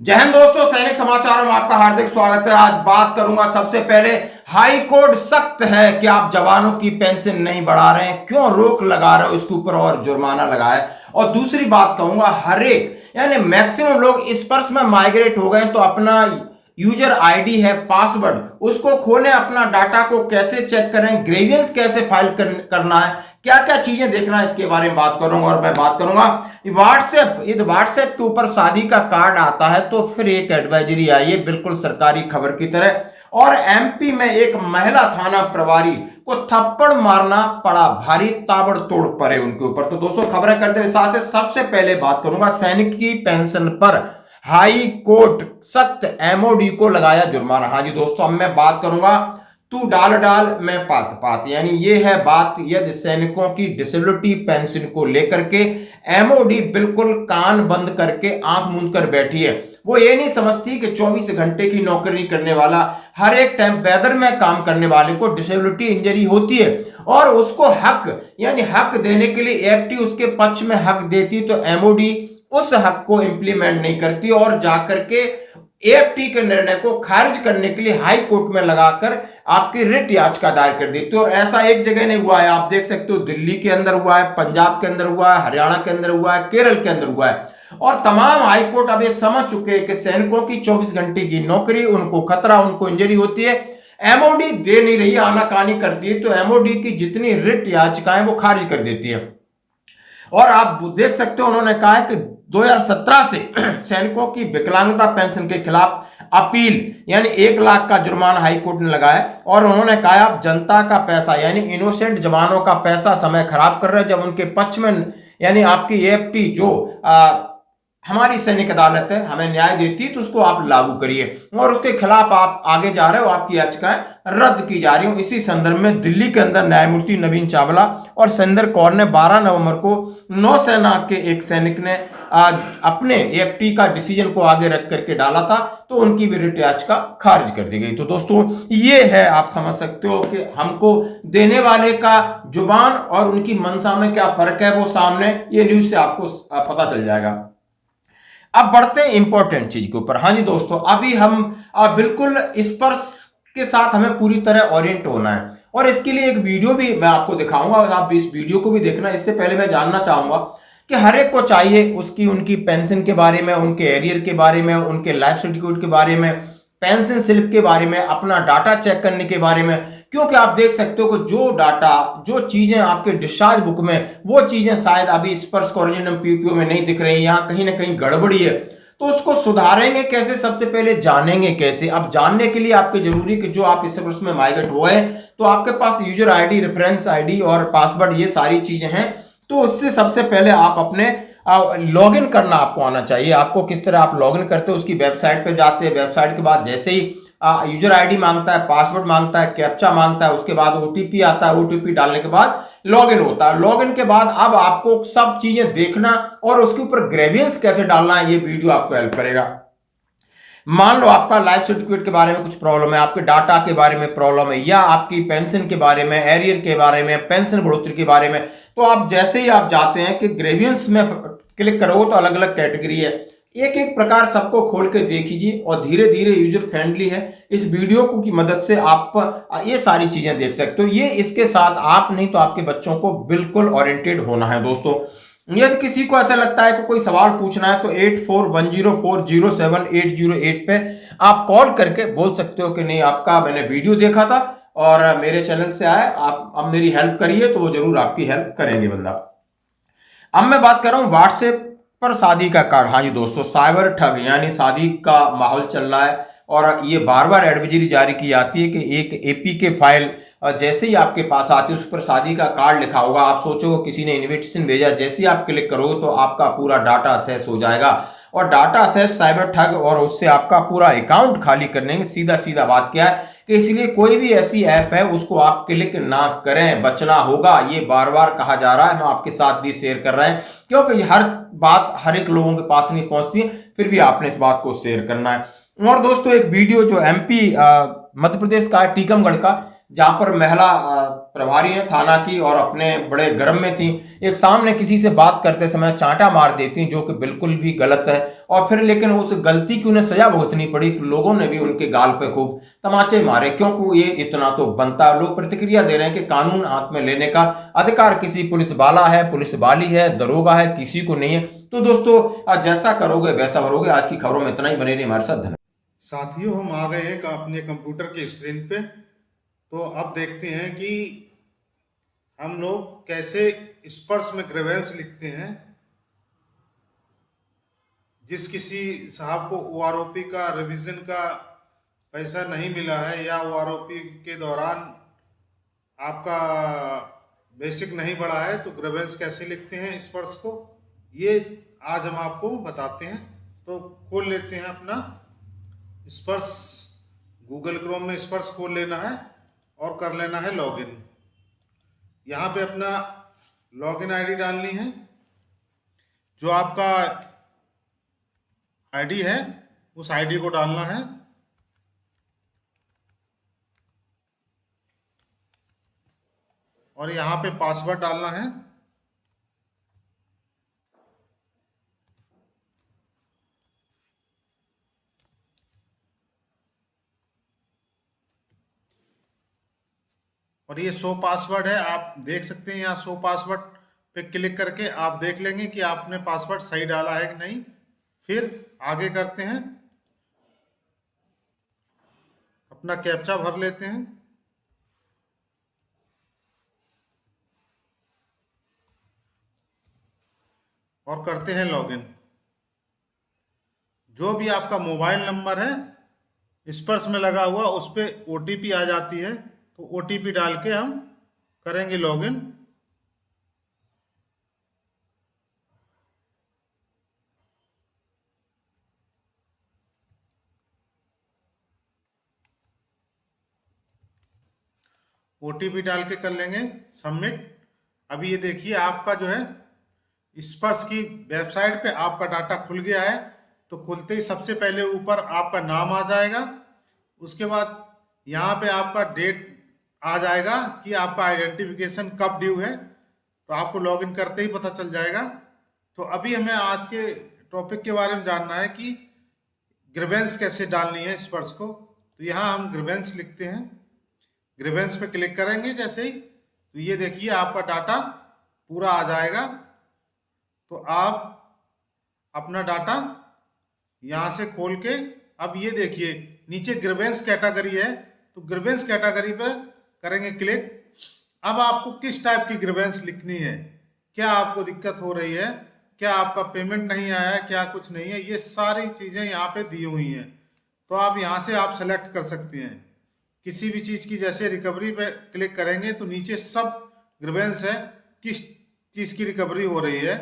जय हिंद दोस्तों, सैनिक समाचार में आपका हार्दिक स्वागत है। आज बात करूंगा सबसे पहले, हाई कोर्ट सख्त है कि आप जवानों की पेंशन नहीं बढ़ा रहे हैं, क्यों रोक लगा रहे हो इसके ऊपर और जुर्माना लगाए। और दूसरी बात कहूंगा, हर एक यानी मैक्सिमम लोग इस पर्स में माइग्रेट हो गए, तो अपना यूजर आईडी है, पासवर्ड, उसको खोलें, अपना डाटा को कैसे चेक करें, ग्रेवियंस कैसे फाइल करना है, क्या क्या चीजें देखना है, इसके बारे में बात करूंगा। और मैं बात करूंगा व्हाट्सएप के ऊपर शादी का कार्ड आता है तो फिर एक एडवाइजरी आई है, बिल्कुल सरकारी खबर की तरह। और एमपी में एक महिला थाना प्रभारी को थप्पड़ मारना पड़ा भारी, ताबड़तोड़ पड़े उनके ऊपर। तो दोस्तों, खबरें करते विस्तार से। सबसे पहले बात करूंगा, सैनिक की पेंशन पर हाई कोर्ट सख्त, एमओडी को लगाया जुर्माना। हाँ जी दोस्तों, अब मैं बात करूंगा तू डाल डाल मैं पात पात, यानी ये है बात यदि सैनिकों की डिसेबिलिटी पेंशन को लेकर के एमओडी बिल्कुल कान बंद करके आंख मूंद कर बैठी है। वो ये नहीं समझती कि 24 घंटे की नौकरी करने वाला, हर एक टाइम वेदर में काम करने वाले को डिसेबिलिटी इंजरी होती है, और उसको हक यानी हक देने के लिए एफटी उसके पक्ष में हक देती, तो एमओडी उस हक को इंप्लीमेंट नहीं करती और जाकर के एएफटी के निर्णय को खारिज करने के लिए हाई कोर्ट में लगाकर आपकी रिट याचिका दायर कर देती है। और ऐसा एक जगह नहीं हुआ है, आप देख सकते हो, दिल्ली के अंदर हुआ है, पंजाब के अंदर हुआ है, हरियाणा के अंदर हुआ है, केरल के अंदर हुआ है। और तमाम हाई कोर्ट अब ये समझ चुके हैं कि सैनिकों की 24 घंटे की नौकरी, उनको खतरा, उनको इंजरी होती है, एमओडी दे नहीं रही, आनाकानी करती है, तो एमओडी की जितनी रिट याचिकाएं वो खारिज कर देती है। और आप देख सकते हो, उन्होंने कहा है कि 2017 से सैनिकों की विकलांगता पेंशन के खिलाफ अपील यानी 1 लाख का जुर्माना हाई कोर्ट ने लगाया। और उन्होंने कहा, आप जनता का पैसा यानी इनोसेंट जवानों का पैसा समय खराब कर रहे हैं, जब उनके पक्ष में यानी आपकी एएफटी जो हमारी सैनिक अदालत है हमें न्याय देती है, तो उसको आप लागू करिए। और उसके खिलाफ आप आगे जा रहे हो, आपकी याचिकाएं रद्द की जा रही हो। इसी संदर्भ में दिल्ली के अंदर न्यायमूर्ति नवीन चावला और सुरेंद्र कौर ने 12 नवंबर को नौसेना के एक सैनिक ने अपने एएफटी का डिसीजन को आगे रख करके डाला था, तो उनकी भी रिट याचिका खारिज कर दी गई। तो दोस्तों, ये है, आप समझ सकते हो कि हमको देने वाले का जुबान और उनकी मंशा में क्या फर्क है, वो सामने ये न्यूज से आपको पता चल जाएगा। अब बढ़ते हैं इंपॉर्टेंट चीज के ऊपर। हाँ जी दोस्तों, अभी हम बिल्कुल इस पर के साथ हमें पूरी तरह ओरिएंट होना है, और इसके लिए एक वीडियो भी मैं आपको दिखाऊंगा, और आप इस वीडियो को भी देखना। इससे पहले मैं जानना चाहूंगा कि हर एक को चाहिए उसकी उनकी पेंशन के बारे में, उनके एरियर के बारे में, उनके लाइफ सर्टिफिकेट के बारे में, पेंशन स्लिप के बारे में, अपना डाटा चेक करने के बारे में। क्योंकि आप देख सकते हो कि जो डाटा, जो चीजें आपके डिस्चार्ज बुक में, वो चीजें शायद अभी स्पर्श कोऑर्डिनेटम पीपीओ में नहीं दिख रही, यहाँ कहीं ना कहीं गड़बड़ी है। तो उसको सुधारेंगे कैसे, सबसे पहले जानेंगे कैसे। अब जानने के लिए आपके जरूरी कि जो आप इस वर्ष में माइग्रेट हुए हैं, तो आपके पास यूजर आईडी, रेफरेंस आईडी और पासवर्ड, ये सारी चीजें हैं। तो उससे सबसे पहले आप अपने लॉगिन करना आपको आना चाहिए। आपको किस तरह आप लॉगिन करते हो, उसकी वेबसाइट पे जाते हैं। वेबसाइट के बाद जैसे ही यूजर आईडी मांगता है, पासवर्ड मांगता है, कैप्चा मांगता है, उसके बाद ओटीपी आता है, ओटीपी डालने के बाद लॉगिन होता है। लॉगिन के बाद अब आपको सब चीजें देखना और उसके ऊपर ग्रेवियंस कैसे डालना है, ये वीडियो आपको हेल्प करेगा। मान लो आपका लाइफ सर्टिफिकेट के बारे में कुछ प्रॉब्लम है, आपके डाटा के बारे में प्रॉब्लम है, या आपकी पेंशन के बारे में, एरियर के बारे में, पेंशन बढ़ोतरी के बारे में, तो आप जैसे ही आप जाते हैं कि ग्रेवियंस में क्लिक करो, तो अलग अलग कैटेगरी है, एक एक प्रकार सबको खोल के देखिए, और धीरे धीरे यूजर फ्रेंडली है। इस वीडियो को की मदद से आप ये सारी चीजें देख सकते हो। ये इसके साथ आप नहीं तो आपके बच्चों को बिल्कुल ओरिएंटेड होना है। दोस्तों, यदि किसी को ऐसा लगता है कि कोई सवाल पूछना है, तो 8410407808 पे आप कॉल करके बोल सकते हो कि नहीं, आपका मैंने वीडियो देखा था और मेरे चैनल से आया, आप अब मेरी हेल्प करिए, तो वो जरूर आपकी हेल्प करेंगे बंदा। अब मैं बात कर रहा हूं व्हाट्सएप पर शादी का कार्ड। हाँ जी दोस्तों, साइबर ठग यानी शादी का माहौल चल रहा है, और ये बार बार एडवाइजरी जारी की जाती है कि एक एपीके फाइल जैसे ही आपके पास आती है, उस पर शादी का कार्ड लिखा होगा। आप सोचोगे किसी ने इन्विटेशन भेजा, जैसे ही आप क्लिक करोगे तो आपका पूरा डाटा असेस हो जाएगा, और डाटा असेस साइबर ठग, और उससे आपका पूरा अकाउंट खाली कर देंगे। सीधा सीधा बात क्या है कि इसलिए कोई भी ऐसी ऐप है उसको आप क्लिक ना करें, बचना होगा। ये बार बार कहा जा रहा है, हम आपके साथ भी शेयर कर रहे हैं, क्योंकि हर बात हर एक लोगों के पास नहीं पहुंचती, फिर भी आपने इस बात को शेयर करना है। और दोस्तों, एक वीडियो जो एमपी मध्य प्रदेश का है, टीकमगढ़ का, जहां पर महिला प्रभारी हैं थाना की और अपने बड़े गर्म में थी। एक सामने किसी से बात करते समय चांटा मार देती, जो कि बिल्कुल भी गलत है। और फिर लेकिन उस गलती की उन्हें सजा भुगतनी पड़ी, तो लोगों ने भी उनके गाल पे खूब तमाचे मारे, क्योंकि ये इतना तो बनता है। लोग प्रतिक्रिया दे रहे हैं कि कानून हाथ में लेने का अधिकार किसी पुलिस वाला है, पुलिस वाली है, दरोगा है, किसी को नहीं है। तो दोस्तों, आज जैसा करोगे वैसा भरोगे। आज की खबरों में इतना ही, बने रहिए हमारे साथ। धन्यवाद। साथियों, हम आ गए हैं अपने कंप्यूटर की स्क्रीन पे। तो अब देखते हैं कि हम लोग कैसे स्पर्श में ग्रेवेंस लिखते हैं। जिस किसी साहब को ओआरओपी का रिवीजन का पैसा नहीं मिला है, या ओआरओपी के दौरान आपका बेसिक नहीं बढ़ा है, तो ग्रेवेंस कैसे लिखते हैं स्पर्श को, ये आज हम आपको बताते हैं। तो खोल लेते हैं अपना स्पर्श, गूगल क्रोम में स्पर्श खोल लेना है और कर लेना है लॉगिन। यहाँ पे अपना लॉगिन आईडी डालनी है। जो आपका आईडी है उस आईडी को डालना है, और यहाँ पे पासवर्ड डालना है। और ये शो पासवर्ड है, आप देख सकते हैं। यहाँ शो पासवर्ड पे क्लिक करके आप देख लेंगे कि आपने पासवर्ड सही डाला है कि नहीं। फिर आगे करते हैं, अपना कैप्चा भर लेते हैं और करते हैं लॉगिन। जो भी आपका मोबाइल नंबर है स्पर्श में लगा हुआ, उस पर ओटीपी आ जाती है, तो ओटीपी डाल के हम करेंगे लॉगिन। ओटीपी डाल के कर लेंगे सबमिट। अभी ये देखिए आपका जो है स्पर्श की वेबसाइट पे आपका डाटा खुल गया है। तो खुलते ही सबसे पहले ऊपर आपका नाम आ जाएगा। उसके बाद यहाँ पे आपका डेट आ जाएगा कि आपका आइडेंटिफिकेशन कब ड्यू है, तो आपको लॉगिन करते ही पता चल जाएगा। तो अभी हमें आज के टॉपिक के बारे में जानना है कि ग्रीवेंस कैसे डालनी है स्पर्श को। तो यहाँ हम ग्रीवेंस लिखते हैं, ग्रीवेंस पे क्लिक करेंगे जैसे ही, तो ये देखिए आपका डाटा पूरा आ जाएगा। तो आप अपना डाटा यहाँ से खोल के, अब ये देखिए नीचे ग्रीवेंस कैटेगरी है, तो ग्रीवेंस कैटेगरी पे करेंगे क्लिक। अब आपको किस टाइप की ग्रीवेंस लिखनी है, क्या आपको दिक्कत हो रही है, क्या आपका पेमेंट नहीं आया है, क्या कुछ नहीं है, ये सारी चीज़ें यहाँ पे दी हुई हैं। तो आप यहाँ से आप सेलेक्ट कर सकते हैं किसी भी चीज़ की। जैसे रिकवरी पे क्लिक करेंगे तो नीचे सब ग्रीवेंस है, किस चीज़ की रिकवरी हो रही है,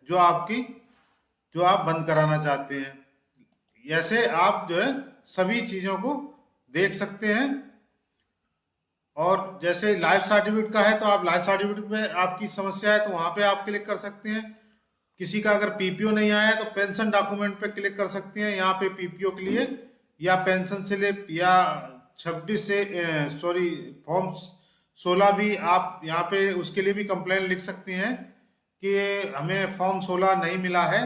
जो आप बंद कराना चाहते हैं। ऐसे आप जो है सभी चीज़ों को देख सकते हैं। और जैसे लाइफ सर्टिफिकेट का है, तो आप लाइफ सर्टिफिकेट पे आपकी समस्या है तो वहाँ पे आप क्लिक कर सकते हैं। किसी का अगर पीपीओ नहीं आया है तो पेंशन डॉक्यूमेंट पे क्लिक कर सकते हैं यहाँ पे पीपीओ के लिए, या पेंशन स्लिप, या 26 से फॉर्म 16 भी आप यहाँ पे उसके लिए भी कंप्लेन लिख सकते हैं कि हमें फॉर्म 16 नहीं मिला है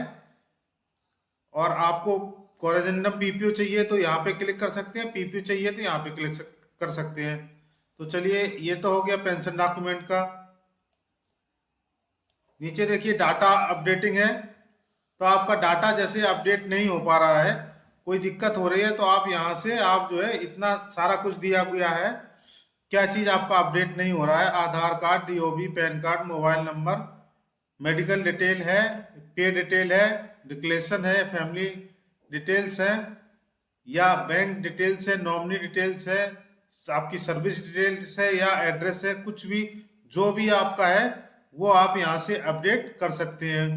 और आपको कोरेजेंडम पीपीओ चाहिए, तो यहाँ पे क्लिक कर सकते हैं। पीपीओ चाहिए तो यहाँ पे क्लिक कर सकते हैं। तो चलिए, ये तो हो गया पेंशन डॉक्यूमेंट का। नीचे देखिए डाटा अपडेटिंग है, तो आपका डाटा जैसे अपडेट नहीं हो पा रहा है, कोई दिक्कत हो रही है, तो आप यहाँ से आप जो है इतना सारा कुछ दिया गया है, क्या चीज़ आपका अपडेट नहीं हो रहा है। Aadhaar card, DOB, PAN card, mobile number, medical detail है, पे डिटेल है, डिक्लेरेशन है, फैमिली डिटेल्स है, या बैंक डिटेल्स है, नॉमिनी डिटेल्स है, आपकी सर्विस डिटेल्स है, या एड्रेस है, कुछ भी जो भी आपका है वो आप यहाँ से अपडेट कर सकते हैं।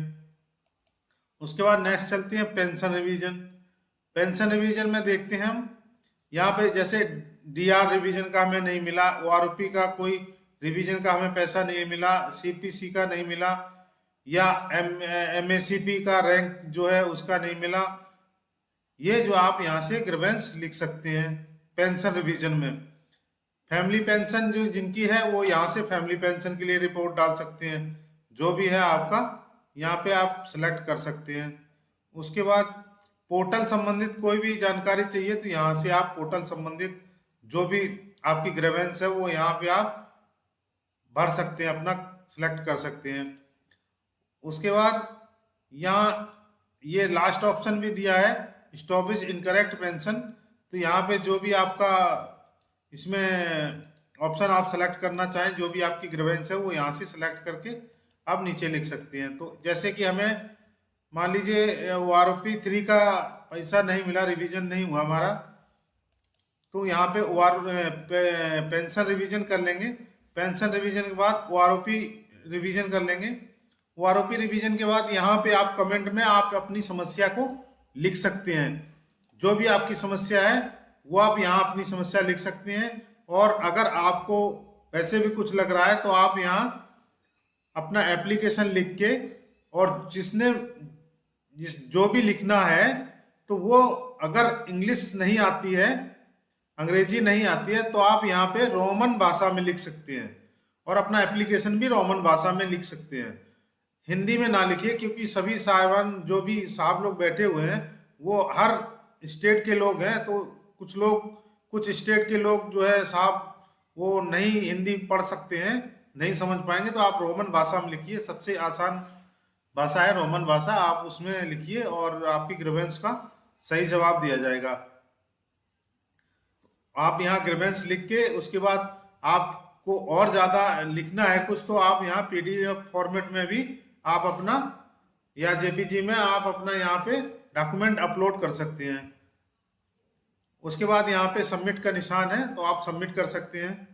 उसके बाद नेक्स्ट चलते हैं पेंशन रिवीजन। पेंशन रिवीजन में देखते हैं हम यहाँ पे, जैसे डीआर रिवीजन का हमें नहीं मिला, ओआरओपी का कोई रिवीजन का हमें पैसा नहीं मिला, सीपीसी का नहीं मिला, या एमएसीपी का रैंक जो है उसका नहीं मिला, ये जो आप यहाँ से ग्रीवेंस लिख सकते हैं पेंशन रिवीजन में। फैमिली पेंशन जो जिनकी है वो यहाँ से फैमिली पेंशन के लिए रिपोर्ट डाल सकते हैं। जो भी है आपका यहाँ पे आप सिलेक्ट कर सकते हैं। उसके बाद पोर्टल संबंधित कोई भी जानकारी चाहिए तो यहाँ से आप पोर्टल संबंधित जो भी आपकी ग्रीवेंस है वो यहाँ पे आप भर सकते हैं, अपना सिलेक्ट कर सकते हैं। उसके बाद यहाँ ये लास्ट ऑप्शन भी दिया है स्टॉपेज इनकरेक्ट पेंशन। तो यहाँ पे जो भी आपका इसमें ऑप्शन आप सेलेक्ट करना चाहें, जो भी आपकी ग्रीवेंस है वो यहाँ से सेलेक्ट करके आप नीचे लिख सकते हैं। तो जैसे कि हमें मान लीजिए वो आरओपी 3 का पैसा नहीं मिला, रिवीजन नहीं हुआ हमारा, तो यहाँ पे पेंशन रिवीजन कर लेंगे। पेंशन रिवीजन के बाद ओआरओपी रिवीजन कर लेंगे। ओआरओपी रिवीजन के बाद यहाँ पे आप कमेंट में आप अपनी समस्या को लिख सकते हैं। जो भी आपकी समस्या है वो आप यहाँ अपनी समस्या लिख सकते हैं। और अगर आपको वैसे भी कुछ लग रहा है तो आप यहाँ अपना एप्लीकेशन लिख के, और जो भी लिखना है तो वो अगर इंग्लिश नहीं आती है, अंग्रेजी नहीं आती है, तो आप यहाँ पे रोमन भाषा में लिख सकते हैं और अपना एप्लीकेशन भी रोमन भाषा में लिख सकते हैं। हिंदी में ना लिखिए, क्योंकि सभी साहिबान जो भी साहब लोग बैठे हुए हैं वो हर स्टेट के लोग हैं। तो कुछ स्टेट के लोग जो है साहब वो नहीं हिंदी पढ़ सकते हैं, नहीं समझ पाएंगे। तो आप रोमन भाषा में लिखिए, सबसे आसान भाषा है रोमन भाषा, आप उसमें लिखिए और आपकी ग्रीवेंस का सही जवाब दिया जाएगा। आप यहाँ ग्रीवेंस लिख के उसके बाद आपको और ज़्यादा लिखना है कुछ, तो आप यहाँ PDF फॉर्मेट में भी आप अपना या JPG में आप अपना यहाँ पे डॉक्यूमेंट अपलोड कर सकते हैं। उसके बाद यहाँ पे सबमिट का निशान है तो आप सबमिट कर सकते हैं।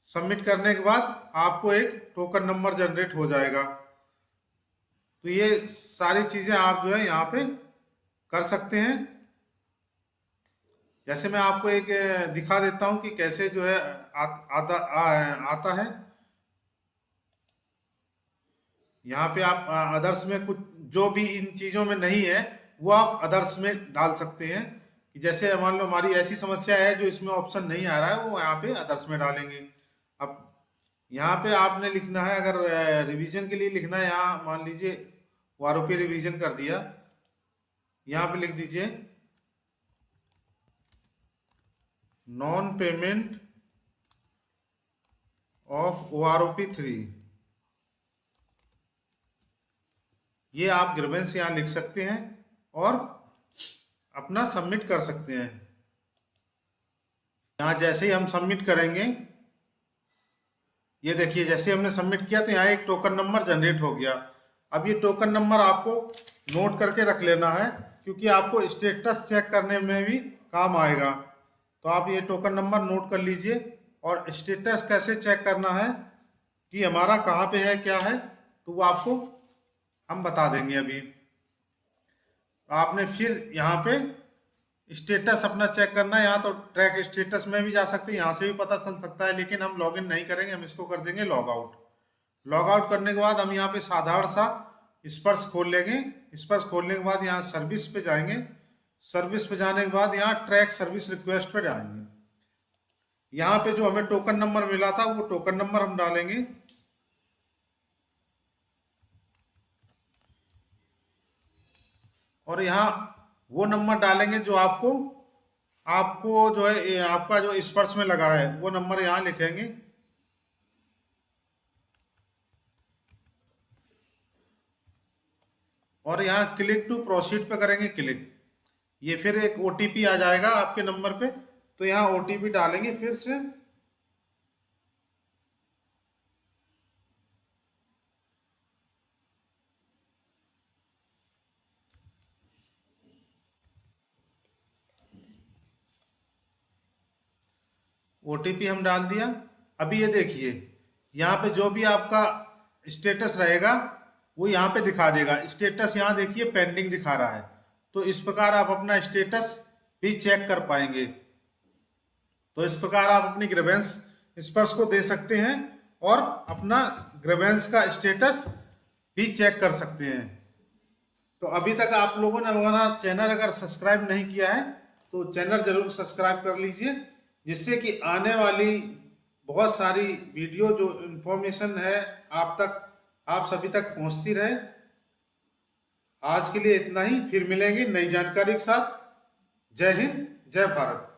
सबमिट करने के बाद आपको एक टोकन नंबर जनरेट हो जाएगा। तो ये सारी चीज़ें आप जो है यहाँ पे कर सकते हैं। जैसे मैं आपको एक दिखा देता हूँ कि कैसे जो है आता है। यहाँ पे आप अदर्स में कुछ जो भी इन चीज़ों में नहीं है वो आप अदर्स में डाल सकते हैं। कि जैसे मान लो हमारी ऐसी समस्या है जो इसमें ऑप्शन नहीं आ रहा है, वो यहाँ पे अदर्स में डालेंगे। अब यहाँ पे आपने लिखना है, अगर रिवीजन के लिए लिखना है, यहाँ मान लीजिए आरओपी रिवीजन कर दिया, यहाँ पे लिख दीजिए नॉन पेमेंट ऑफ ओआरओपी 3। ये आप ग्रीवेंस यहाँ लिख सकते हैं और अपना सबमिट कर सकते हैं। यहाँ जैसे ही हम सबमिट करेंगे, ये देखिए जैसे हमने सबमिट किया तो यहाँ एक टोकन नंबर जनरेट हो गया। अब ये टोकन नंबर आपको नोट करके रख लेना है, क्योंकि आपको स्टेटस चेक करने में भी काम आएगा। तो आप ये टोकन नंबर नोट कर लीजिए। और स्टेटस कैसे चेक करना है कि हमारा कहाँ पे है क्या है, तो वो आपको हम बता देंगे अभी। आपने फिर यहाँ पे स्टेटस अपना चेक करना है। यहाँ तो ट्रैक स्टेटस में भी जा सकते हैं, यहाँ से भी पता चल सकता है, लेकिन हम लॉगिन नहीं करेंगे, हम इसको कर देंगे लॉग आउट। लॉग आउट करने के बाद हम यहाँ पे साधारण सा स्पर्श खोल लेंगे। स्पर्श खोलने के बाद यहाँ सर्विस पे जाएंगे। सर्विस पे जाने के बाद यहाँ ट्रैक सर्विस रिक्वेस्ट पे जाएंगे। यहाँ पे जो हमें टोकन नंबर मिला था वो टोकन नंबर हम डालेंगे। और यहाँ वो नंबर डालेंगे जो आपको जो है आपका जो स्पर्श में लगा है वो नंबर यहाँ लिखेंगे। और यहाँ क्लिक टू प्रोसीड पे करेंगे क्लिक। ये फिर एक OTP आ जाएगा आपके नंबर पे, तो यहाँ OTP डालेंगे फिर से। OTP हम डाल दिया। अभी ये देखिए यहाँ पे जो भी आपका स्टेटस रहेगा वो यहाँ पे दिखा देगा। स्टेटस यहाँ देखिए पेंडिंग दिखा रहा है। तो इस प्रकार आप अपना स्टेटस भी चेक कर पाएंगे। तो इस प्रकार आप अपनी ग्रीवेंस स्पर्श को दे सकते हैं और अपना ग्रीवेंस का स्टेटस भी चेक कर सकते हैं। तो अभी तक आप लोगों ने हमारा चैनल अगर सब्सक्राइब नहीं किया है तो चैनल जरूर सब्सक्राइब कर लीजिए जिससे कि आने वाली बहुत सारी वीडियो जो इन्फॉर्मेशन है आप सभी तक पहुंचती रहे। आज के लिए इतना ही, फिर मिलेंगे नई जानकारी के साथ। जय हिंद, जय भारत।